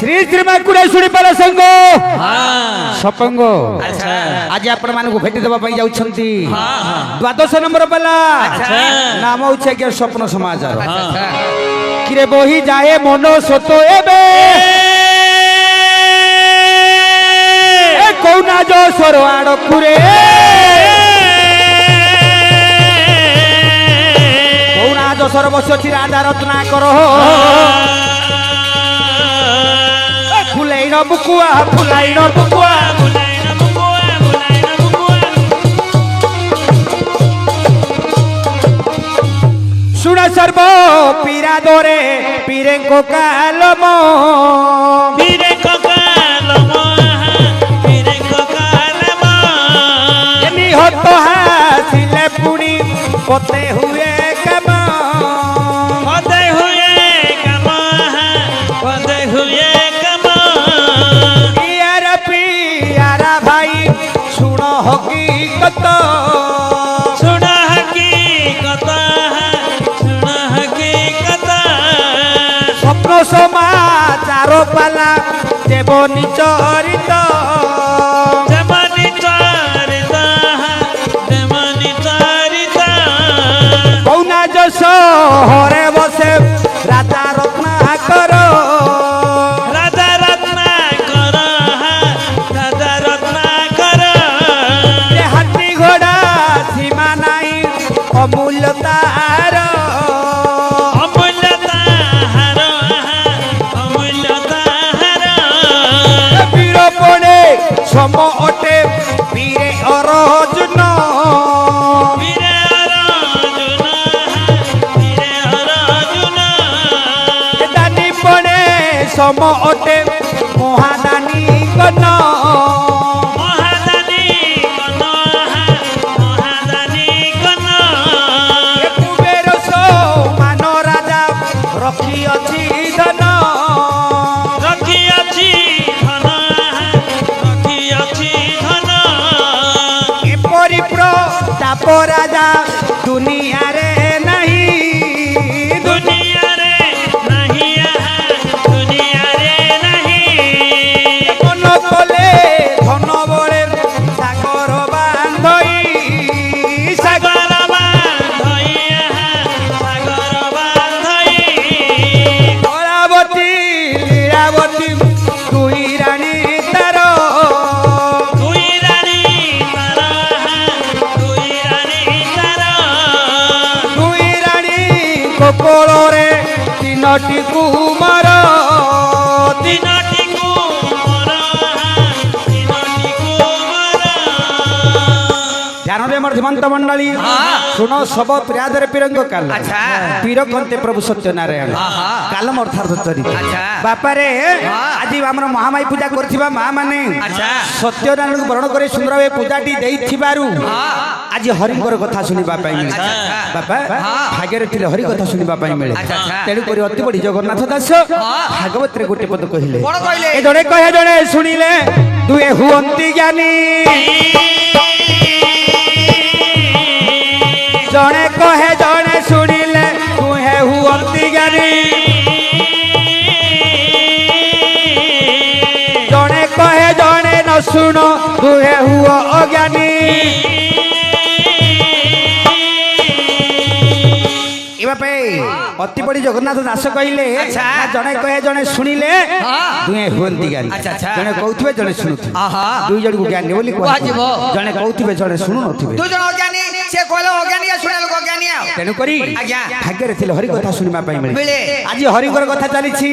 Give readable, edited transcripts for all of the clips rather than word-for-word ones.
श्री श्रीमा कुड़ेश्वरी पाल संघ सपंग आज आपण मानक भेटी देबा पई जाउछंती 12 नंबर पाला नाम होछि के स्वप्न समाचार किरे बही जाए मनो सतो एबे ए कौना जो स्वर आड़ कुरे कौना जो स्वर बसछि राजा रत्ना करो फुलाइन बुकुआ फुलाइन बुकुआ सुन सर्व पीरा दोरे पीरे को कालम निहत हासिले पुणी पते हुए कम पियारा भाई सुन हकीकत स्वप्न समाचार पाला देवनी चरित कौना जो सहरे बसे राजा रत्नाकर हाथी घोड़ा सीमा नाई अमूल्य तार वीर पड़े सम अटे वीरे अर्जुन दानी पड़े सम अटे महादानी गण कुबेर मान राजा रखी अछि धन एपरि प्रताप राजा दुनिया रे नहीं मन कले धन बड़े सागर बांधई कलावती लीलावती दुई रानी तार दुई रानी कोकोଳରେ तीनोटी कुमार ध्यान रे मोर धीमंत मंडली सुनो सब प्रियादर पीरंग काल पीर कंते प्रभु सत्यनारायण कालम अर्थात चरित बापा रे आज हमर महामाई पूजा करथिबा मां माने सत्यनारायण को वर्ण करे सुंदर वे पूजाटी देइथिबारु आज हरिकर कथा सुनिबा पाई मिले बापा भाग्य थिले हरि कथा सुनिबा पाई मिले तेणु करी अति बड़ी जगन्नाथ दास भागवत रे गोटे पद कहिले ए जणे कहे जणे सुनिले दुए हुअंती ज्ञानी जणे कहे जणे सुनिले तुहे हुअंती ज्ञानी जणे कहे जणे न सुन तुहे हुआ अज्ञानी अति बड़ी जगन्नाथ दास कहले जणे कहे जणे सुनिले दुहे हुअंती ज्ञानी जणे कहउथिबे जणे सुनुथिबे दुई जण को ज्ञानी बोली कहजिबो जणे कहउथिबे जणे सुनु नथिबे दु जण अज्ञानी से कहले अज्ञानी आ सुनेल को अज्ञानी आ तेनु करी भाग्य रे थिले हरि कथा सुनिबा पई मिले आज हरिकर कथा चलीछि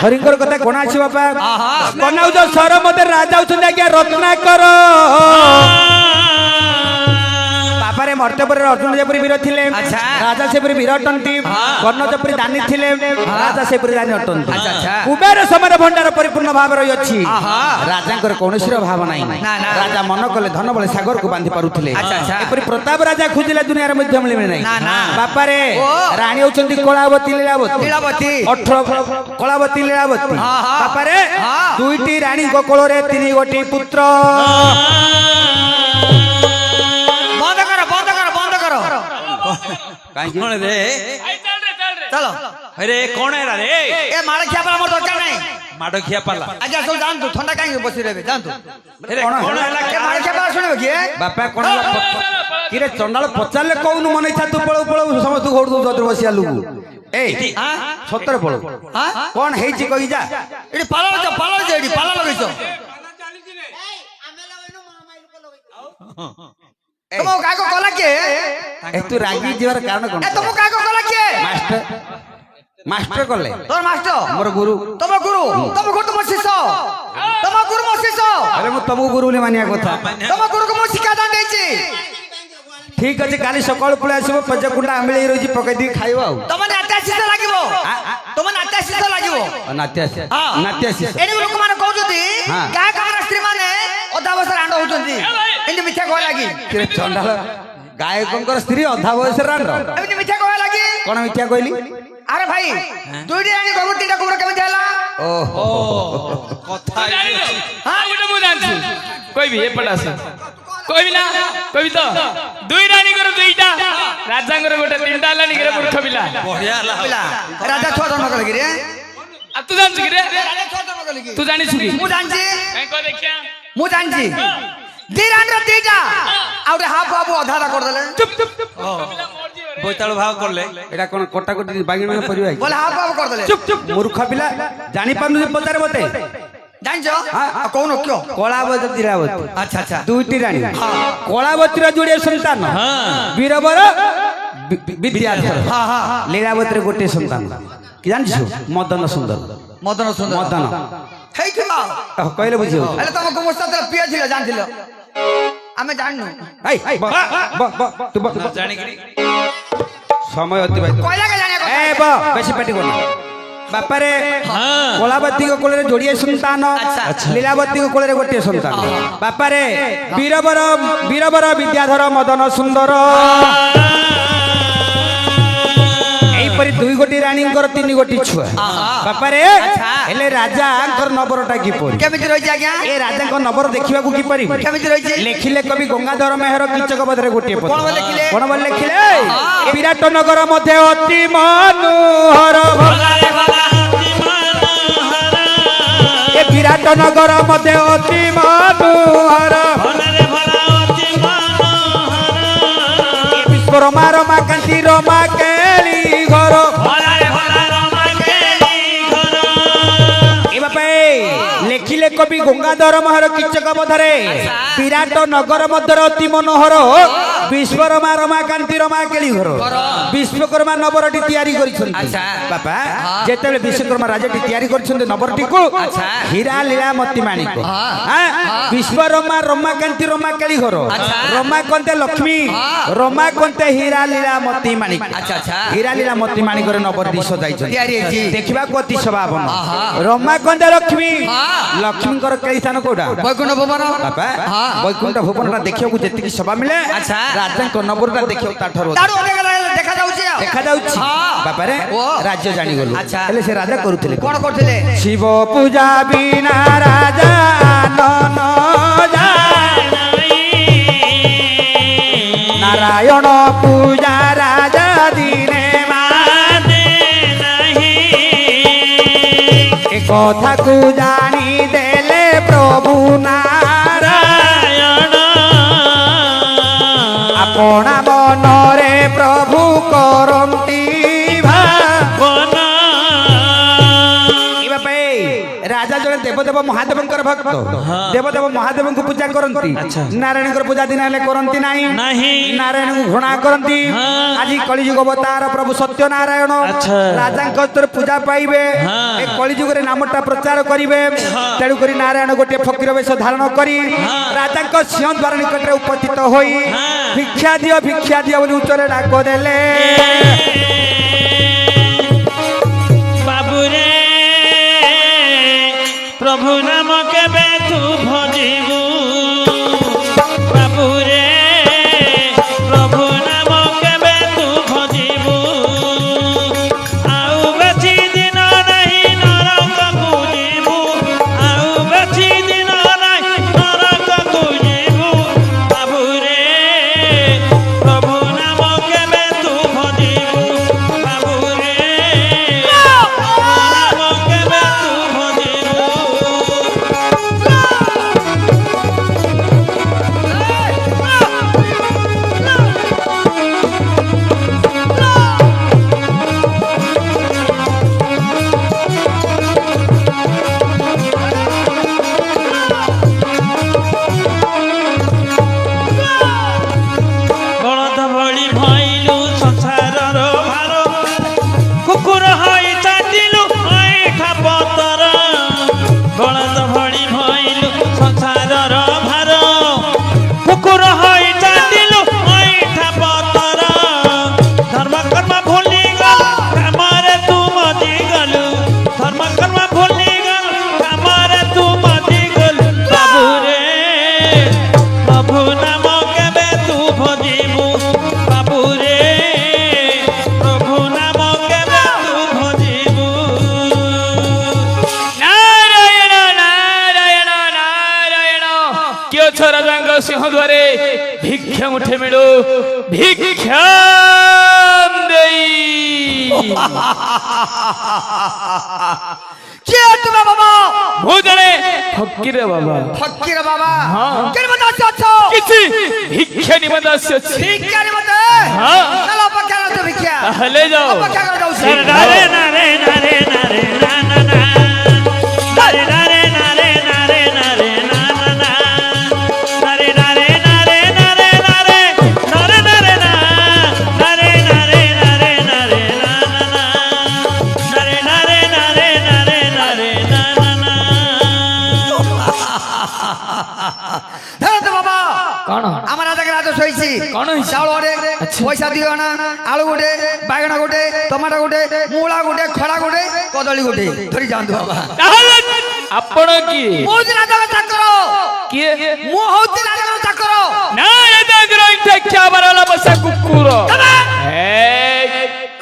हरिकर कथा कोना अछि बापा कोनाउ जो सर मते राजा उछन आज्ञा रत्नाकर बापारे मर्त्यपुर अर्जुन जेपरी वीर थिले राजा सेपरी वीर अटंती कर्ण जेपरी दानी थिले राजा सेपरी दानी अटंती कुबेर समान भंडार परिपूर्ण भाव रही अछि राजांकर कोनोसी भाव नाही राजा मन कले धन बळे सागर को बांधी पारुथिले एपरी प्रताप राजा खुजिले दुनिया रे मध्य मिले नाही बापारे रानी होचंती कलावती लीलावती 18 कलावती लीलावती बापारे दुईटी रानी गोकुल रे तीन गोटी पुत्र कौन रे चलो अरे कौन है रे ए मार क्या पर मोर दरकार नहीं माडो खिया पाला अच्छा सब जान तू ठंडा काहे बसी रहबे जान तू कोन होला के मार के पाला सुनबे की बापा कोन किरे चंडाल पचारले कोउनु मन इच्छा तू पळो पळो समस्त घोड़ दू जदर बसिया लुगु ए सतर पळो कोन हेची कहि जा एडी पाला जेडी पाला लगैछो तुम काको कला के ए तू रागी जीवर कारण कोन ए तुम काको कला के मास्टर कले तोर मास्टर मोर गुरु तुम गुरु तुम शिष्य तुम गुरु मो शिष्य अरे मु तुमको गुरु ले मानिया कथा तुम गुरु को मो शिक्षा दान देछि ठीक अछि काली सकाळ पुळे आसीबो पजकुंडा आंबळी रोजी पकै दी खाइबो आ तुम नाट्य शिष्य लागिबो तुम नाट्य शिष्य लागिबो नाट्य एनी लोक माने कहउछथि का का स्त्री माने अधा बस रांड होउछथि एनी मिठा कहय लागी किरे चंडाल गायकंकर स्त्री अधा बयस रांड एनी मिठा कहय लागी कोन मिठा कहली अरे भाई दुईटी रानी गोबर तीनटा गोबर केमे देला ओहो कथा हां गोटे मु जानछु कोई भी ए पडास कोई भी ना कोई भी तो दुई रानी कर दुईटा राजा कर गोटे तीनटा लानी कर मूर्ख पिला बढ़िया पिला राजा छो जन्म कले रे आ तू जानछु कि रे राजा छो जन्म कले की तू जानिछु कि मु जानछि काई को देखिया मु जानछि दिरान रे दीटा आउटे हाफ बाबू आधा कर देले चुप चुप चुप बोइताल भाव करले एटा कोन कोटा कोटी बागी में परिवा बोले हाफ बाबू कर देले चुप चुप मूर्ख पिला जानि पानु पचारे बते जानछो हां कौन क्यों कलावती दिलावती अच्छा अच्छा दुईटी रानी कलावतीर जोड़े संतान वीरवर विद्याधर लीलावतीर गोटे संतान कि जानछु मदन सुंदर मदन हेई किला कहले बुझियो अरे तुम गुमस्ता तेरा पिया छिला जानथिलो आमे जाननु ए तू जानी कि समय अतिबाहित कोइला के जाने ए बेसी पाटी कोना बापा रे कलावती को कोले जोड़िए संतान लीलावती को कोले गोटे संतान बापा रे वीरवर विद्याधर मदन सुंदर एपरी दुई गोटी रानी तीन गोटी छुआ बापा रे हेले राजा नबरटा किपरि केमिति रहि आज्ञा ए राजा को नबर देखिबा को किपरि केमिति रहि लेखिले कवि गंगाधर मेहर कीचक बधरे गोटे पद कोन बोल लिखिले विराट नगर मध्ये अति मनोहर ए विराट नगर मध्ये अति मनोहर विश्वकर्मा रमा कांति रमा केली घर लेखिले कवि गंगाधर मेहर कीचक बधरे विराट नगर मध्य अति मनोहर विश्वकर्मा रमा कांति रमा केली घर विश्वकर्मा नबरटी तैयारी करिसंती बापा जेतेबेले विश्वकर्मा राजाटी तैयारी करिसंती नबरटी को हीरा लीला मोती माणिक विश्वकर्मा रमा कांति रमा केली घर रमा कंते लक्ष्मी रमा कंते हीरा लीला मोती माणिक हीरा लीला मोती माणिक रे नबरटी सजाइछंती देखिबा को अति शोभावन रमा कंते लक्ष्मी लक्ष्मी कर केई स्थान कोडा वैकुंठ भवन बापा वैकुंठ भवनटा देखियो को जेतिकी शोभा मिले राजा को नबरटा देखियो ताठर देखा जाउछि बापा रे राज्य जानि गलु हेले से राजा करूथिले कोन करथिले शिव पूजा बिना राजा नन नारायण पूजा राजा दिने माने नहीं ए कथा को जानी देले प्रभु नारायण अपना मनरे प्रभु करंती भावना राजा जने देवदेव महादेवंकर भक्त देवदेव महादेव को पूजा करंती नारायण को पूजा दिन हेले करंती नाही नारायण को घृणा करंती आज कलिजुग अवतार प्रभु सत्य नारायण राजा को पूजा पाइबे ए कलिजुग रे नामटा प्रचार करिवे तेडु करी नारायण गोटे फकीर वेश धारण करी राजा को सिंह द्वार निकट रे उपस्थित होई भिक्षा दियो बोली उच्चरे डाक देले बाबू रे प्रभु नाम केबे तू भजिबू बाबू रे प्रभु नाम केबे तू भजिबू आउ बेची दिन नहीं नरक को जीबू आउ बेची दिन नहीं नरक को जीबू बाबू रे प्रभु नाम केबे तू भजिबू बाबू रे नाम केबे तू भजिबू ରାଜାଙ୍କ ସିଂହ ଦ୍ୱାରେ ଭିକ୍ଷା ମୁଠେ ମିଳୁ ଭିକ୍ଷା ଦେଇ। କିଏ ତୁମେ ବାବା? ମୁଁ ଜଣେ ଫକୀର ବାବା। ଫକୀର ବାବା? ହଁ। କେନ ମତେ ଅଛ? କିଛି ଭିକ୍ଷା ନିମନ୍ତେ ଆସିଅଛି। ଭିକ୍ଷା ନିମନ୍ତେ? ହଁ। ଚାଲ ଅପେକ୍ଷା କର ଭିକ୍ଷା। ତାହେଲେ ଯାଅ। ଅପେକ୍ଷା କର ଯାଉଛି। ନାରେ ନାରେ ନାରେ ନାରେ ନା ନା ନା। ନାରେ ନାରେ ନାରେ ନାରେ ନାରେ ନା ନା ନା। ନାରେ ନାରେ নারে নারে নারে নারে নারে না নারে নারে নারে নারে না না না নারে নারে নারে নারে নারে না না না। ধরো তো বাবা। কোন আমার রাজাকে রাজা শোইছি। কোন হইছে? চাউল গোটে, পয়সা দিও না, আলু গোটে, বাইগণ গোটে, টমাটো গোটে, মূলা গোটে, খড়া গোটে, কদলী গোটে ধরি যাଆନ୍ତୁ বাবা। তাহলে আপন কি ମୁଁ ହଉଛି ରାଜାଙ୍କ ଚାକର। କିଏ? ମୁଁ ହଉଛି ରାଜାଙ୍କ ଚାକର। ନା ଏ ଦାଗର ଇଠା ଖିଆବାରଲା ବସା କୁକୁର। ଏ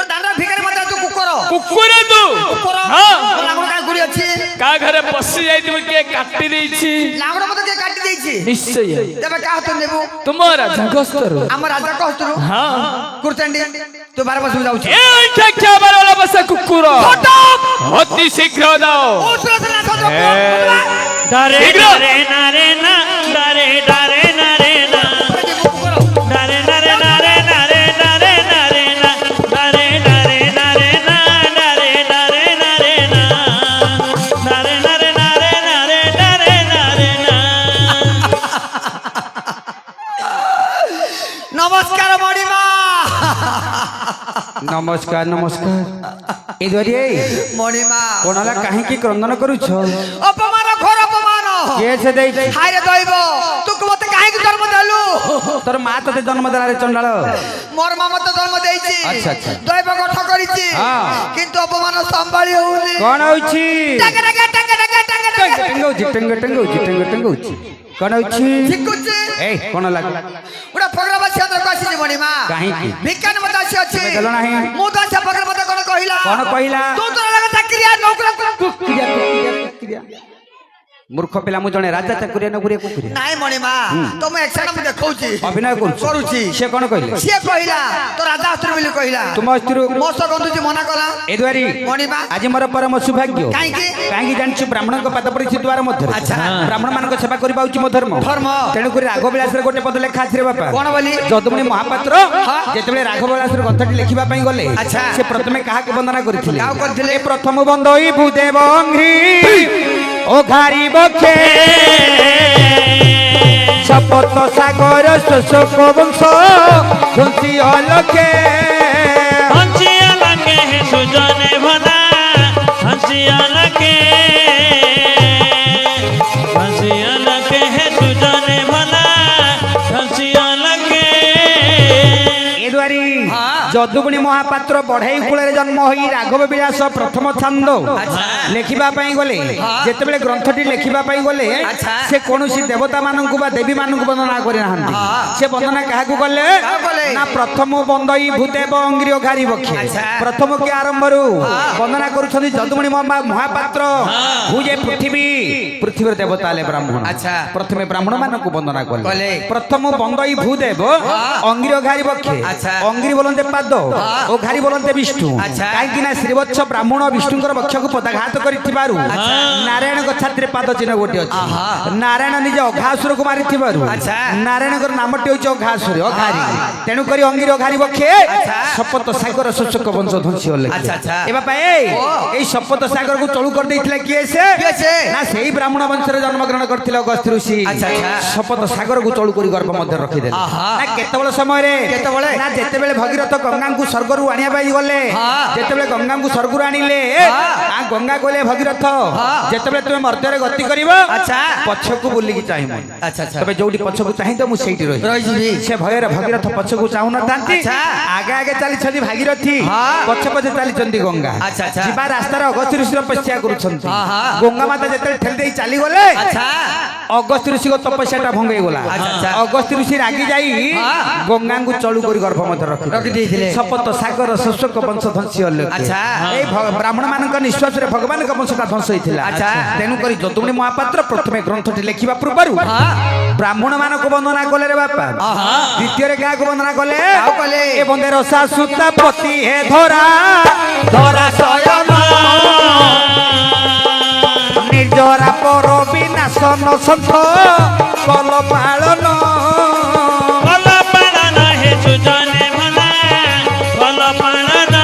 ଦାଣ୍ଡ ଭିକାରୀ ମତେ ତୁ କୁକୁର। କୁକୁର ତୁ? କୁକୁର। ହଁ। ଲାଙ୍ଗୁଡ଼ କାହା ଗୁଡ଼ି ଅଛି? କା ଘରେ ପଶି ଯାଇଥିବ କିଏ କାଟି ଦେଇଛି? ଲାଙ୍ଗୁଡ଼ ମତେ କିଏ କାଟି ଦେଇଛି? ନିଶ୍ଚୟ ତେବେ କାହା ହାତରୁ ନେବୁ? ତୁମ ରାଜାଙ୍କ ସ୍ତର। ଆମ ରାଜାଙ୍କ ହସ୍ତରୁ। ହଁ। କୁର୍ତ୍ତାଣ୍ଡି ତୁ ବାର ବର୍ଷକୁ ଯାଉଛୁ। ଏ ଇଠା ଖିଆବାରଲା ବସା କୁକୁର ଅତି ଶୀଘ୍ର ଯାଅ। ଡାରେ ଡାରେ ନାରେ ନା ଡାରେ ଡାରେ ନାରେ ନା ଡାରେ ନାରେ ନାରେ ନାରେ ଡାରେ ନାରେ ନା ଡାରେ ଡାରେ ନାରେ ନା ଡାରେ ଡାରେ নারে না নারে নারে নারে নারে ডারে নারে না। নমস্কার মণিমা। নমস্কার নমস্কার। এই ধরে মণিমা কোনালা কাহিকি ক্রন্দন করুছ? অপমান ঘোর অপমান। কে সে দেইছে? হায়রে দইব তুকু মতে কাহিকি জন্ম দেলু? তোর মা তোতে জন্ম দেলারে চন্ডাল। মোর মা মতে জন্ম দেইছি। আচ্ছা, আচ্ছা। দইব গঠ করিছি। হ্যাঁ। কিন্তু অপমান সম্ভাଳି হউনি। কোন হইছি? টাকা টাকা টাকা টাকা টাকা টাকা টেঙ্গউছি টেঙ্গউছি টেঙ্গউছি। কোন হইছি? ঠিকুছি। এই কোন লাগ? ওটা ফগরা বাসি আদর কাছিছি মণিমা। কাহিকি? বিজ্ঞান মতে আসি আছে। তুমি দেল নাহি? মু তো আছে ফগরা মতে কোন কহিলা? কোন কহিলা? তু তোর লাগা চাকরিয়া নৌকরা কুকুরিয়া কুকুরিয়া। মূর্খ পিলা মু জনে রাজা চাকুরিয়া নকুরিয়া কুকুরিয়া। নাই মণিমা তুমি একসাথে মু দেখাউছি। অভিনয় করছি। করুছি। সে কোন কইলে? সে কহিলা তো রাজা অস্ত্র বলি কহিলা। তুম অস্ত্র মোস গন্ধুজি মনা কলা। এ দুয়ারি মণিমা আজি মোর পরম সৌভাগ্য। কাহিকি? কাহিকি জানিଛୁ ବ୍ରାହ୍ମଣଙ୍କ ପାଦ ପଡ଼ିଛି ଦ୍ୱାର ମଧ୍ୟରେ। ଆଚ୍ଛା। ବ୍ରାହ୍ମଣ ମାନଙ୍କ ସେବା କରିବା ହେଉଛି ମୋ ଧର୍ମ। ଧର୍ମ। ତେଣୁ କରି ରାଘବ ବିଳାସରେ ଗୋଟେ ପଦ ଲେଖା ଅଛି ରେ ବାପା। କଣ ବୋଲି? ଯଦୁମଣି ମହାପାତ୍ର ଯେତେବେଳେ ରାଘବ ବିଳାସରେ ଗ୍ରନ୍ଥଟି ଲେଖିବା ପାଇଁ ଗଲେ ଆଚ୍ଛା। ସେ ପ୍ରଥମେ କାହାକୁ ବନ୍ଦନା କରିଥିଲେ? କାହାକୁ କରିଥିଲେ? ଏ ପ୍ରଥମ ବନ୍ଦଇ ଭୂଦେବ ଅଙ୍ଘ୍ରି ও ঘারি বক্ষে শপথ সাগর শোষক বংশ ধ্বংসী অলক্ষে হংসিয়া লাগে হে সুজনে ভনা হংসিয়া লাগে হংসিয়া লাগে হে সুজনে ভনা হংসিয়া লাগে। এ দুয়ারি যদুমণি মহাপাত্র বঢ়াই কূଳରେ জন্ম হই রাঘব বিলাস প্রথম ছন্দ লেখিবা পাই গলে যেতেবেলে গ্রন্থটি লেখিবা পাই গলে সে কোনসি দেবতা মানকু বা দেবী মানকু বন্দনা করে নাহান্তি। সে বন্দনা কাহাকু কলে না প্রথম বন্দই ভূদেব অঙ্ঘ্রি ও ঘারি বক্ষে। প্রথম কি আরম্ভরু বন্দনা করুছন্তি যদুমণি মহাপাত্র ভূজে পৃথিবী পৃথিবীর দেবতা হলে ব্রাহ্মণ। প্রথমে ব্রাহ্মণ মানকু বন্দনা কলে। প্রথম বন্দই ভূদেব অঙ্ঘ্রি ও ঘারি বক্ষে। অঙ্ঘ্রি বলন্তে পাদ ও ঘারি বলন্তে বিষ্ণু। কাହିଁକି ନା ଶ୍ରୀବତ୍ସ ବ୍ରାହ୍ମଣ ବିଷ୍ଣୁଙ୍କର ବକ୍ଷକୁ ପଦାଘାତ କରିଥିବାରୁ ନାରାୟଣଙ୍କ ଛାତିରେ ପାଦ ଚିହ୍ନ ଗୋଟିଏ ଅଛି। ନାରାୟଣ ନିଜ ଅଘାସୁରକୁ ମାରିଥିବାରୁ ନାରାୟଣଙ୍କର ନାମଟି ହେଉଛି ଅଘାସୁର ଅଘାରି। ତେଣୁ କରି ଅଙ୍ଗିର ଅଘାରି ବକ୍ଷେ ଶପଥ ସାଗର ଶୋଷକ ବଂଶ ଧ୍ୱଂସୀ ହଲେ। ଏ ବାପା ଏଇ ଶପଥ ସାଗରକୁ ଚଳୁ କରିଦେଇଥିଲେ କିଏ ସେ? ନା ସେଇ ବ୍ରାହ୍ମଣ ବଂଶରେ ଜନ୍ମଗ୍ରହଣ କରିଥିଲେ ଅଗସ୍ତ୍ୟ ଋଷି। ଶପଥ ସାଗରକୁ ଚଳୁ କରି ଗର୍ଭ ମଧ୍ୟରେ ରଖିଦେଲେ। ନା କେତେବେଳେ ସମୟରେ ନା ଯେତେବେଳେ ଭଗୀରଥ ଗଙ୍ଗାଙ୍କୁ ସ୍ୱର୍ଗରୁ ଆଣିବା ପାଇଁ ଗଲେ ଯେତେବେଳେ ଗଙ୍ଗାଙ୍କୁ ସ୍ୱର୍ଗରୁ ଆଣିଲେ ଗଙ୍ଗା କହିଲେ ଭଗୀରଥ ଯେତେବେଳେ ତୁମେ ମର୍ତ୍ତ୍ୟରେ ଗତି କରିବ ପଛକୁ ବୁଲିକି ଚାହିଁବ। ତବେ ଯୋଉଠି ପଛକୁ ଚାହିଁତ ମୁଁ ସେଇଠି ରହିଯିବି। ସେ ଭୟରେ ଭଗୀରଥ ପଛକୁ ଚାହୁଁନଥାନ୍ତି। ଆଗେ ଆଗେ ଚାଲିଛନ୍ତି ଭାଗୀରଥୀ ପଛେ ପଛେ ଚାଲିଛନ୍ତି ଗଙ୍ଗା। ଯିବା ରାସ୍ତାରେ ଅଗସ୍ତ୍ୟ ଋଷିର ତପସ୍ୟା କରୁଛନ୍ତି। ଗଙ୍ଗା ମାତା ଯେତେବେଳେ ଠେଲି ଦେଇ ଚାଲିଗଲେ ଅଗସ୍ତ୍ୟ ଋଷିଙ୍କ ତପସ୍ୟାଟା ଭଙ୍ଗ ହେଇଗଲା। ଆଚ୍ଛା। ଅଗସ୍ତ୍ୟ ଋଷି ରାଗି ଯାଇ ଗଙ୍ଗାଙ୍କୁ ଚଳୁ କରି ଗର୍ଭ ମଧ୍ୟ ରଖିଦେଇଥିଲେ। ଶପଥ ସାଗର ଶୋଷକ ବଂଶ ଧ୍ୱଂସି ଅଲୋକ। ଆଚ୍ଛା। ଏଇ ବ୍ରାହ୍ମଣ ମାନଙ୍କ ନିଶ୍ୱାସରେ ଭଗବାନଙ୍କ ବଂଶଟା ଧ୍ୱଂସ ହେଇଥିଲା। ଆଚ୍ଛା। ତେଣୁ କରି ଯଦୁମଣି ମହାପାତ୍ର ପ୍ରଥମେ ଗ୍ରନ୍ଥଟି ଲେଖିବା ପୂର୍ବରୁ ବ୍ରାହ୍ମଣ ମାନଙ୍କୁ ବନ୍ଦନା କଲେ ରେ ବାପା। ଦ୍ୱିତୀୟରେ କାହାକୁ ବନ୍ଦନା କଲେ? ଏ ବନ୍ଦେ ରସା ସୁତା ପତି ହେ ଧରା ଧରା ଶୟନ ନିଜରା ପର ବିନାଶନ ସନ୍ଥ କଲ ପାଳନ ଭଲ ପାଳନ ହେ ସୁଜନେ ମନା ଭଲ ପାଳନ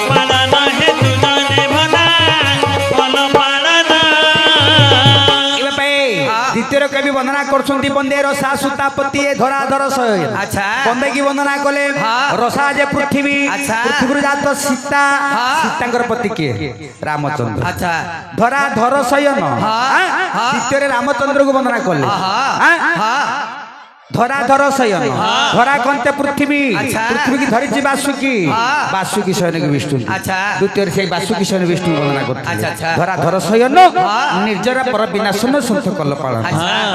ପାଳନ ହେ ସୁଜନେ ମନା ଭଲ ପାଳନ। ଏବେ ପାଇଁ ଦ୍ୱିତୀୟ କବି ବନ୍ଦନା କରୁଛନ୍ତି ବନ୍ଦେ ରସା ସୁତା ପତି ହେ ଧରା ଧର ଶୟନ। ଆଚ୍ଛା। ବନ୍ଦେ କି ବନ୍ଦନା କଲେ ରସା ଯେ ପୃଥିବୀ ଆଚ୍ଛା। ପୃଥିବୀରୁ ଜାତ ସୀତା ସୀତାଙ୍କର ପତି କିଏ? ରାମଚନ୍ଦ୍ର। ଆଚ୍ଛା। ଧରା ଧର ଶୟନ ଦ୍ୱିତୀୟରେ ରାମଚନ୍ଦ୍ରକୁ ବନ୍ଦନା କଲେ। ଧରା ଧର ଶୟନ ଧରା କନ୍ତେ ପୃଥିବୀ ଆଚ୍ଛା। ପୃଥିବୀ କି ଧରିଛି ବାସୁକି ବାସୁକି ଶୟନକୁ ବିଷ୍ଣୁ। ଆଚ୍ଛା। ଦ୍ୱିତୀୟରେ ସେଇ ବାସୁକି ଶୟନ ବିଷ୍ଣୁ ବନ୍ଦନା କରୁଥିଲେ। ଆଚ୍ଛା, ଆଚ୍ଛା। ଧରା ଧର ଶୟନ ନିର୍ଜରା ପର ବିନାଶନ ସନ୍ଥ କଲ ପାଳନ।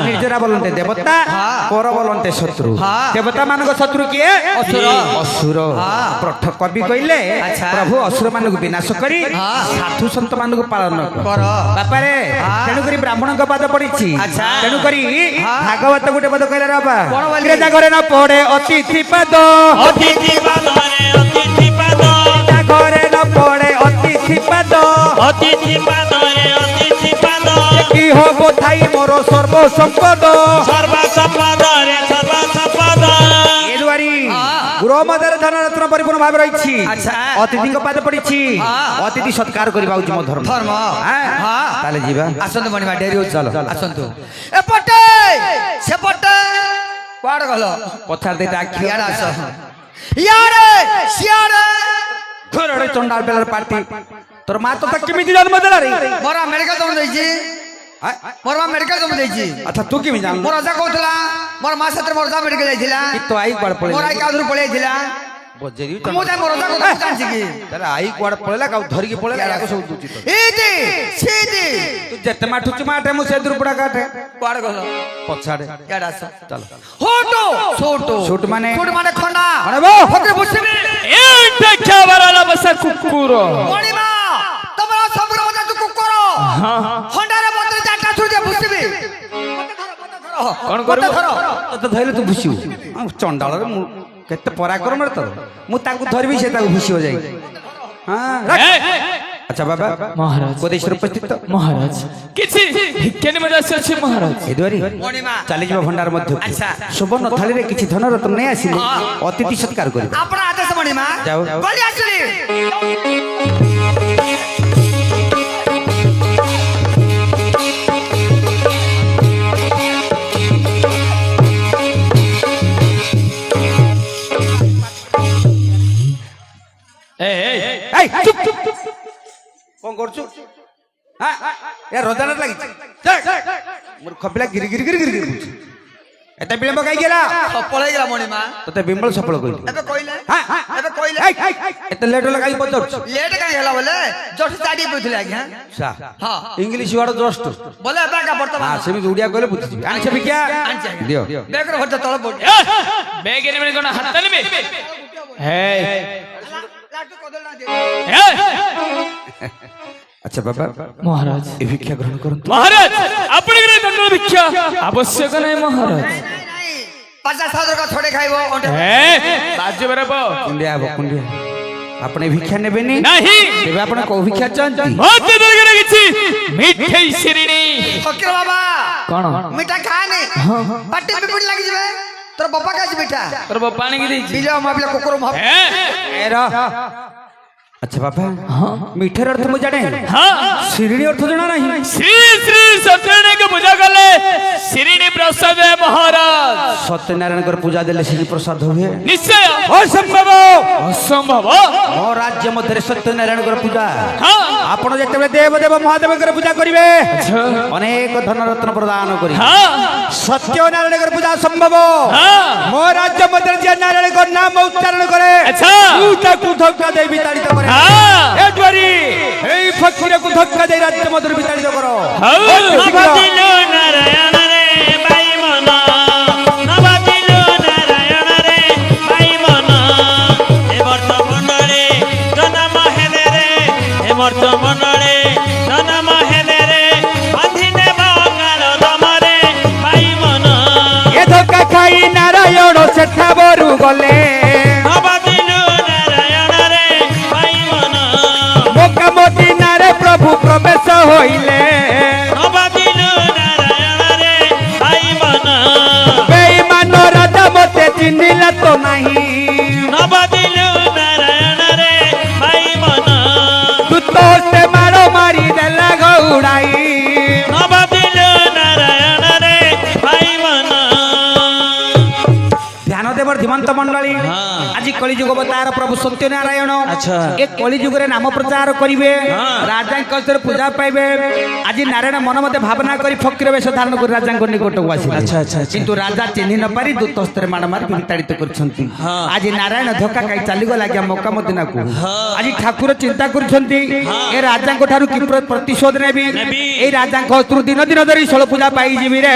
ନିର୍ଜରା ବୋଲନ୍ତେ ଦେବତା ପର ବୋଲନ୍ତେ ଶତ୍ରୁ। ଦେବତା ମାନଙ୍କ ଶତ୍ରୁ କିଏ? ଅସୁର। ଅସୁର। କବି କହିଲେ ଆଚ୍ଛା। ପ୍ରଭୁ ଅସୁର ମାନଙ୍କୁ ବିନାଶ କରି ସାଧୁ ସନ୍ଥ ମାନଙ୍କୁ ପାଳନ କର। ବାପାରେ ତେଣୁକରି ବ୍ରାହ୍ମଣଙ୍କ ପାଦ ପଡିଛି। ଆଚ୍ଛା। ତେଣୁକରି ଭାଗବତ ଗୋଟେ ପଦ କହିଲେ ବାବା କଣ ବୋଲି? ତ୍ରେତା ଘରେ ନ ପଡେ ଅତିଥି ପାଦ ଅତିଥି ପାଦରେ ଅତିଥି ପାଦ ତ୍ରେତା ଘରେ ନ ପଡେ ଅତିଥି ପାଦ ଅତିଥି ପାଦରେ ଅତିଥି ପାଦ କି ହବ ଥାଇ ମୋର ସର୍ବ ସମ୍ପଦ ସର୍ବ ସମ୍ପଦରେ ସର୍ବ ସମ୍ପଦ। ଏ ଦୁଆରି ଗୃହ ମଧ୍ୟରେ ଧନ ରତ୍ନ ପରିପୂର୍ଣ୍ଣ ଭାବେ ରହିଛି। ଆଚ୍ଛା। ଅତିଥିଙ୍କ ପାଦ ପଡିଛି। ଅତିଥି ସତ୍କାର କରିବା ହଉଛି ମୋ ଧର୍ମ। ଧର୍ମ। ତାହେଲେ ଯିବା। ଆସନ୍ତୁ ମଣିମା ଡେରି ହଉଛି। ଚାଲ। ଆସନ୍ତୁ ଏପଟେ ସେପଟେ କୁଆଡେ ଗଲ? ପଛାର ଦିଟା ଆଖି ଇଆଡେ ଆସ। ଇଆଡେ ସିଆଡେ ଘରଡେ ଚଣ୍ଡାଳ ବେଲାର ପାର୍ଟି ତୋର ମା ତୋତେ କେମିତି ଜନ୍ମ ଦେଲା ରେ? ମୋର ମେଡିକାଲ ଜନ୍ମ ଦେଇଛି। ମୋର ମା ମେଡିକାଲ ଜନ୍ମ ଦେଇଛି। ଆଚ୍ଛା ତୁ କେମିତି ଜାଣିଲୁ? ମୋର ଅଜା କହୁଥିଲା ମୋର ମା ସାଥିରେ ମୋର ଅଜା ମେଡିକାଲ ଯାଇଥିଲା। ତୋ ଆଇ କୁଆଡେ ମୋର ପଳେଇଲା? ଆଇ କାଉଦରୁ ପଳେଇ ଯାଇଥିଲା। ବଜେରି ମୁଁ ଯାଇ ମୋର ଅଜା କଥା ଜାଣିଛି କି? ତାର ଆଇ କୁଆଡେ ପଳେଇଲା କାଉ ଧରିକି ପଳେଇଲା ୟାକୁ ସବୁ ଦଉଚି ତ। ଏଇଟି ସିଟି ତୁ ଯେତେ ମାଠୁଛୁ ମାଠେ ମୁଁ ସେ ଦୁରୁପଡା କାଠେ କୁଆଡେ ଗଲ? ପଛାଡେ ଇଆଡେ ଆସ। ଚାଲ। ହୋଟୁ ସୋଟୁ ସୁଟ ମାନେ ସୁଟ ମାନେ ଖଣ୍ଡା ମାନେ ବୋ ଫକରେ ବୁଝିବି। এই দেখাবার বসা কুকুর মণিমা তোমার সবুর মধ্যে তু কুকুর হন্ডারে মধ্যে চারটা ছুটে বুঝিবি। কোন করব? ତତେ ଧଇଲେ ତୁ ଭୁସିବୁ ଚଣ୍ଡାଳରେ ମୁଁ କେତେ ପରାକ୍ରମରେ ତୋର ମୁଁ ତାକୁ ଧରିବି ସେ ତାକୁ ଭୁସିବ ଯାଇ। আচ্ছা বাবা মহারাজ কোদেশ্বর উপস্থিত মহারাজ কিছু ভিক্ষানি মধ্যে আছে মহারাজ এই দুয়ারি মণিমা চালিଯିବ ভଣ୍ଡାର ମଧ୍ୟ আচ্ছা। ସୁବର୍ଣ୍ଣ ଥାଳିରେ କିଛି ଧନ ରତ୍ନ ନେଇ ଆସିଲେ ଅତିଥି ସତ୍କାର କରିବେ। আপনার আদেশ মণিমা যাও। বলি আসলি। এই চুপ চুপ কোন করছু? হ্যাঁ এ রজানা লাগিছে মূর্খ পিলা গিরি গিরি গিরি গিরি গিরি এতে বিলম্ব কাই গেলা? সফল হয়ে গেল মণিমা। তোতে বিমল সফল কইলি। এবে কইলে হ্যাঁ এবে কইলে এতে লেট লাগাই পড়ছ লেট কাই হেলা বলে জট চাটি পইছিলে আজ্ঞা। সা হ্যাঁ ইংলিশ ওয়ার্ড জস্ট বলে এবে কা বর্তমান হ্যাঁ সেমি ওড়িয়া কইলে বুঝিবি। আনছে বিকিয়া আনছে। দিও বেকর হচ্ছে তলে পড়। বেগেনি মানে কোন হাত নেবে হ্যাঁ লাটু কদল না দে। আচ্ছা বাবা মহারাজ এই ভিক্ষা গ্রহণ করুন। মহারাজ আপনাদের দণ্ড ভিক্ষা আবশ্যক নাই মহারাজ। নাই নাই 50,000 টাকা ছড়ে খাইবো ওটা। হ্যাঁ রাজ্য বেরাবো কুন্ডিয়া হব কুন্ডিয়া আপনি ভিক্ষা নেবেনি? নাহি তেবে আপনি কোউ ভিক্ষা চাচ্ছেন? মতে দরকার গেছি মিঠাই শিরিনি ফকির বাবা কোন মিঠা খানে পাটি পিপড়ি লাগি যাবে। তোর বাবা কাছে মিঠা তোর পানি কি দিয়েছি বিলো মাবিলা কুকুর মা। হ্যাঁ এরা আচ্ছা বাবা মিঠার অর্থ মু জানে হ্যাঁ শিরিনি অর্থ জানা নাই। শ্রী শ্রী সত্যনারায়ণকে পূজা করলে শিরিনি প্রসাদ হয় মহারাজ। সত্যনারায়ণଙ୍କର ପୂଜା ଦେଲେ ଶିରିନି ପ୍ରସାଦ ହୁଏ? নিশ্চয় ଅସମ୍ଭବ। অসম্ভব ମୋ ରାଜ୍ୟ ମଧ୍ୟରେ ସତ୍ୟନାରାୟଣଙ୍କର ପୂଜା। হ্যাঁ ଆପଣ ଯେତେବେଳେ ଦେବଦେବ ମହାଦେବଙ୍କର ପୂଜା କରିବେ ଅନେକ ଧନ ରତ୍ନ ପ୍ରଦାନ କରିବେ। হ্যাঁ ସତ୍ୟନାରାୟଣଙ୍କର ପୂଜା ସମ୍ଭବ। হ্যাঁ ମୋ ରାଜ୍ୟ ମଧ୍ୟରେ ଯିଏ ନାରାୟଣଙ୍କ ନାମ ଉଚ୍ଚାରଣ କରେ আচ্ছা ମୁଁ ତାକୁ ଧକ୍କା ଦେଇ ବିତାଡ଼ିତ କରେ। হ্যাঁ ଏ ଦ୍ୱାରି এই ফকিরକୁ ଧକ୍କା ଦେଇ ରାଜ୍ୟ ମଧ୍ୟରୁ ବିତାଡ଼ିତ କର ନବଦିଲୁ ନାରାୟଣ ରେ ଭାଇ ମନ ନବଦିଲୁ ନାରାୟଣ ରେ ଭାଇ ମନ ଏ ବର୍ଷ ମଣ୍ଡଳେ ଜନମ ହେଲେ ରେ ଏ ବର୍ଷ ମଣ୍ଡଳେ ଜନମ ହେଲେ ରେ ବାନ୍ଧିନେ ବଙ୍ଗାଳ ଦମରେ ଭାଇ ମନ ଏ ଧକ୍କା ଖାଇ ନାରାୟଣ ସେଠା ବରୁ ଗଲେ ନବଦିଲୁ ନାରାୟଣ ରେ ଭାଇ ମନ ମୋକାମତି ନାରେ ପ୍ରଭୁ ପ୍ରବେଶ ହୋଇଲେ ନବଦିଲୁ ନାରାୟଣ ରେ ଭାଇ ମନ ବେଇମାନ ରାଜା ମୋତେ ଚିହ୍ନିଲା ତ ନାହିଁ ନବଦିଲୁ ନାରାୟଣ ରେ ଭାଇ ମନ ଦୂତ ହସ୍ତେ ମାଡ଼ ମାରି ଦେଲା ଗଉଡ଼ାଇ ନବଦିଲୁ ନାରାୟଣ ରେ ଭାଇ ମନ ଧ୍ୟାନ ଦେବର ଧୀମନ୍ତ ମଣ୍ଡଳୀ ଆଜି କଳିଯୁଗ ଅବତାର ପ୍ରଭୁ ସତ୍ୟନାରାୟଣ ଆଚ୍ଛା। ଏ କଳିଯୁଗରେ ନାମ ପ୍ରଚାର କରିବେ ହଁ। ରାଜାଙ୍କ ହସ୍ତରେ ପୂଜା ପାଇବେ ଆଜି ନାରାୟଣ ମନ ମତେ ଭାବନା କରି ଫକୀର ବେଶ ଧାରଣ କରି ରାଜାଙ୍କ ନିକଟକୁ ଆସିଲେ ଆଚ୍ଛା, ଆଚ୍ଛା, ଆଚ୍ଛା। କିନ୍ତୁ ରାଜା ଚିହ୍ନି ନ ପାରି ଦୂତ ହସ୍ତରେ ମାଡ଼ ମାରି ବିତାଡ଼ିତ କରିଛନ୍ତି ହଁ। ଆଜି ନାରାୟଣ ଧକ୍କା ଖାଇ ଚାଲିଗଲା ଆଜ୍ଞା ମକ୍କାମଦିନାକୁ ହଁ। ଆଜି ଠାକୁର ଚିନ୍ତା କରୁଛନ୍ତି ଏ ରାଜାଙ୍କ ଠାରୁ କି ପ୍ରତିଶୋଧ ନେବି ନେବି। ଏଇ ରାଜାଙ୍କ ହସ୍ତରୁ ଦିନ ଦିନ ଧରି ଷୋଳ ପୂଜା ପାଇଯିବି ରେ